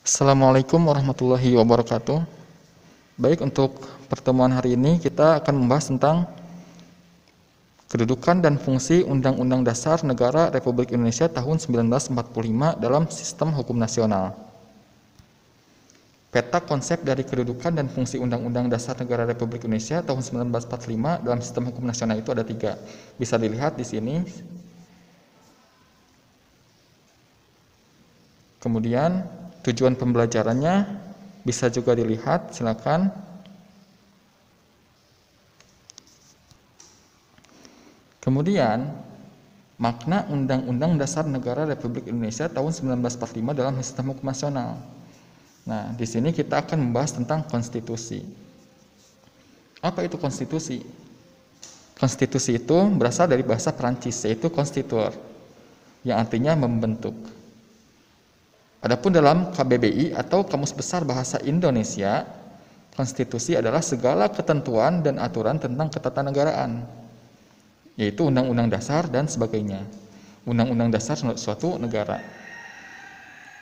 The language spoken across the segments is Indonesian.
Assalamualaikum warahmatullahi wabarakatuh. Baik, untuk pertemuan hari ini kita akan membahas tentang kedudukan dan fungsi Undang-Undang Dasar Negara Republik Indonesia tahun 1945 dalam sistem hukum nasional. Peta konsep dari kedudukan dan fungsi Undang-Undang Dasar Negara Republik Indonesia tahun 1945 dalam sistem hukum nasional itu ada 3. Bisa dilihat di sini. Kemudian tujuan pembelajarannya bisa juga dilihat, silakan. Kemudian makna Undang-Undang Dasar Negara Republik Indonesia tahun 1945 dalam sistem hukum nasional. Nah, di sini kita akan membahas tentang konstitusi. Apa itu konstitusi? Konstitusi itu berasal dari bahasa Perancis, yaitu constituer, yang artinya membentuk. Adapun dalam KBBI atau Kamus Besar Bahasa Indonesia, konstitusi adalah segala ketentuan dan aturan tentang ketatanegaraan, yaitu undang-undang dasar dan sebagainya. Undang-undang dasar suatu negara.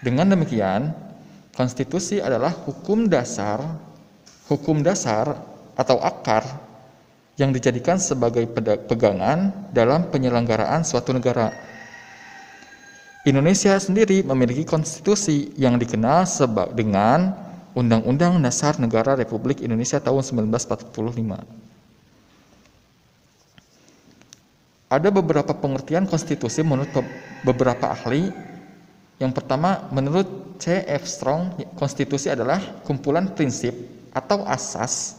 Dengan demikian, konstitusi adalah hukum dasar atau akar yang dijadikan sebagai pegangan dalam penyelenggaraan suatu negara. Indonesia sendiri memiliki konstitusi yang dikenal dengan Undang-Undang Dasar Negara Republik Indonesia tahun 1945. Ada beberapa pengertian konstitusi menurut beberapa ahli. Yang pertama, menurut C.F. Strong, konstitusi adalah kumpulan prinsip atau asas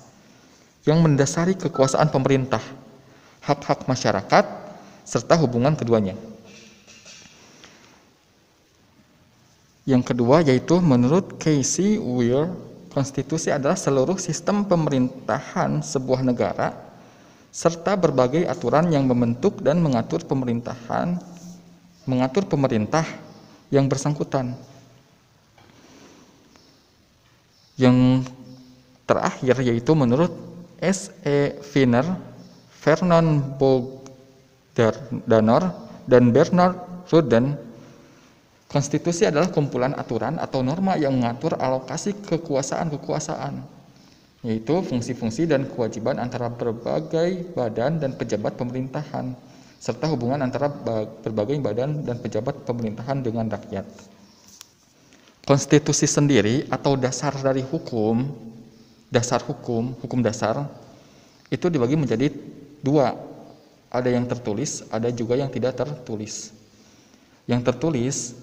yang mendasari kekuasaan pemerintah, hak-hak masyarakat, serta hubungan keduanya. Yang kedua yaitu menurut Casey Weir, konstitusi adalah seluruh sistem pemerintahan sebuah negara serta berbagai aturan yang membentuk dan mengatur pemerintah yang bersangkutan. Yang terakhir yaitu menurut S.E. Wiener, Vernon Bogdanor, dan Bernard Rudin, konstitusi adalah kumpulan aturan atau norma yang mengatur alokasi kekuasaan, yaitu fungsi-fungsi dan kewajiban antara berbagai badan dan pejabat pemerintahan, serta hubungan antara berbagai badan dan pejabat pemerintahan dengan rakyat. Konstitusi sendiri atau dasar dari hukum dasar, itu dibagi menjadi 2. Ada yang tertulis, ada juga yang tidak tertulis. Yang tertulis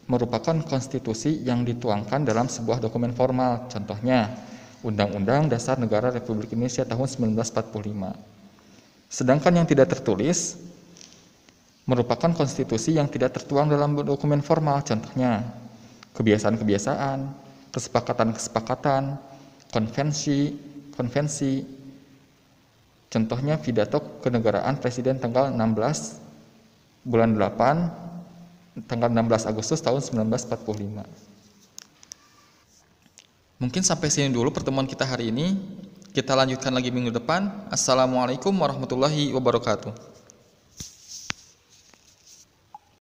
merupakan konstitusi yang dituangkan dalam sebuah dokumen formal, contohnya Undang-Undang Dasar Negara Republik Indonesia tahun 1945. Sedangkan yang tidak tertulis merupakan konstitusi yang tidak tertuang dalam dokumen formal, contohnya kebiasaan-kebiasaan, kesepakatan-kesepakatan, konvensi, contohnya pidato kenegaraan Presiden tanggal 16 bulan 8 tanggal 16 Agustus tahun 1945. Mungkin sampai sini dulu pertemuan kita hari ini. Kita lanjutkan lagi minggu depan. Assalamualaikum warahmatullahi wabarakatuh.